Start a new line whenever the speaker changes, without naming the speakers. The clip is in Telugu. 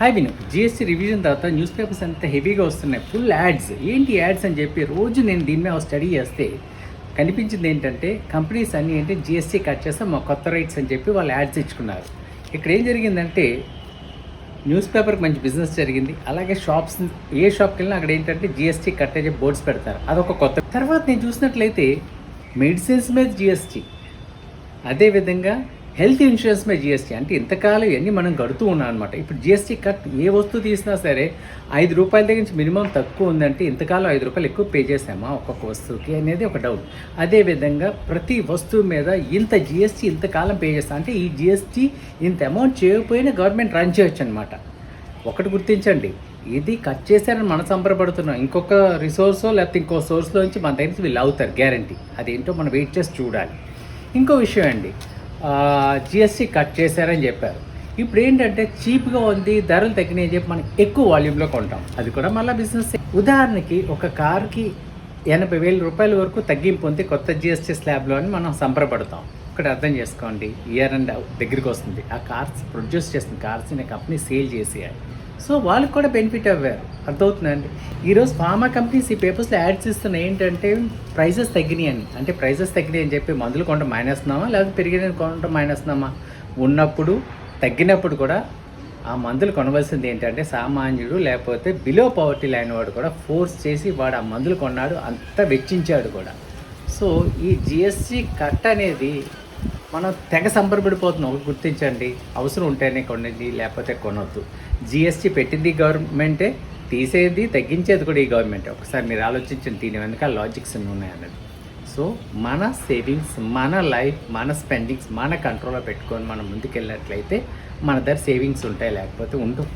హాయ్ విను, జిఎస్టీ రివిజన్ తర్వాత న్యూస్ పేపర్స్ అంతా హెవీగా వస్తున్నాయి, ఫుల్ యాడ్స్. ఏంటి యాడ్స్ అని చెప్పి రోజు నేను దీని మీద స్టడీ చేస్తే కనిపించింది ఏంటంటే కంపెనీస్ అన్నీ ఏంటి జిఎస్టీ కట్ చేస్తే మా కొత్త రైట్స్ అని చెప్పి వాళ్ళు యాడ్స్ ఇచ్చుకున్నారు. ఇక్కడ ఏం జరిగిందంటే న్యూస్ పేపర్కి మంచి బిజినెస్ జరిగింది. అలాగే షాప్స్, ఏ షాప్కి వెళ్ళినా అక్కడ ఏంటంటే జిఎస్టీ కట్ అయ్యే బోర్డ్స్ పెడతారు, అదొక కొత్త. తర్వాత నేను చూసినట్లయితే మెడిసిన్స్ మీద జిఎస్టీ, అదేవిధంగా హెల్త్ ఇన్సూరెన్స్ మీద జిఎస్టీ. అంటే ఇంతకాలం ఇవన్నీ మనం గడుతూ ఉన్నాం అనమాట. ఇప్పుడు జిఎస్టీ కట్ ఏ వస్తువు తీసినా సరే ₹5 దగ్గర నుంచి మినిమం తక్కువ ఉందంటే ఇంతకాలం ₹5 ఎక్కువ పే చేసామా ఒక్కొక్క వస్తువుకి అనేది ఒక డౌట్. అదేవిధంగా ప్రతి వస్తువు మీద ఇంత జిఎస్టీ ఇంతకాలం పే చేస్తాం అంటే ఈ జిఎస్టీ ఇంత అమౌంట్ చేయకపోయినా గవర్నమెంట్ రన్ చేయొచ్చు అనమాట. ఒకటి గుర్తించండి, ఇది కట్ చేశారని మనం సంబరపడుతున్నాం, ఇంకొక రిసోర్సో లేకపోతే ఇంకో సోర్స్లో నుంచి మన దగ్గర నుంచి వీళ్ళు అవుతారు గ్యారంటీ. అదేంటో మనం వెయిట్ చేసి చూడాలి. ఇంకో విషయం అండి, జిఎస్టీ కట్ చేశారని చెప్పారు. ఇప్పుడు ఏంటంటే చీప్గా ఉంది, ధరలు తగ్గినాయి అని చెప్పి మనం ఎక్కువ వాల్యూమ్లో కొంటాం, అది కూడా మళ్ళీ బిజినెస్. ఉదాహరణకి ఒక కార్కి ₹80,000 వరకు తగ్గింపు ఉంది కొత్త జిఎస్టీ స్లాబ్లో అని మనం సంబరపడతాం. ఇక్కడ అర్థం చేసుకోండి, ఇయర్ అండ్ దగ్గరికి వస్తుంది, ఆ కార్స్ ప్రొడ్యూస్ చేస్తుంది, కార్స్ అనే కంపెనీ సేల్ చేసేయాలి. సో వాళ్ళకి కూడా బెనిఫిట్ అవ్వారు, అర్థమవుతుందండి. ఈరోజు ఫార్మా కంపెనీస్ ఈ పేపర్స్లో యాడ్స్ ఇస్తున్నాయి ఏంటంటే ప్రైజెస్ తగ్గినాయి అని. అంటే ప్రైజెస్ తగ్గినాయి అని చెప్పి మందులు కొంట మానేస్తున్నామా లేకపోతే పెరిగిన కొంట మానేస్తున్నామా? ఉన్నప్పుడు తగ్గినప్పుడు కూడా ఆ మందులు కొనవలసింది ఏంటంటే సామాన్యుడు, లేకపోతే బిలో పవర్టీ లైన్ వాడు కూడా ఫోర్స్ చేసి వాడు ఆ మందులు కొన్నాడు, అంత వెచ్చించాడు కూడా. సో ఈ జిఎస్టీ కట్ అనేది మనం తెగ సంబరపడిపోతున్నాం. ఒకటి గుర్తించండి, అవసరం ఉంటేనే కొనండి, లేకపోతే కొనొద్దు. జిఎస్టీ పెట్టింది గవర్నమెంటే, తీసేది తగ్గించేది కూడా ఈ గవర్నమెంటే. ఒకసారి మీరు ఆలోచించండి, దీని వెనక లాజిక్స్ ఉన్నాయన్నది. సో మన సేవింగ్స్, మన లైఫ్, మన స్పెండింగ్స్ మన కంట్రోల్లో పెట్టుకొని మనం ముందుకెళ్ళినట్లయితే మన దగ్గర సేవింగ్స్ ఉంటాయి, లేకపోతే ఉండవు.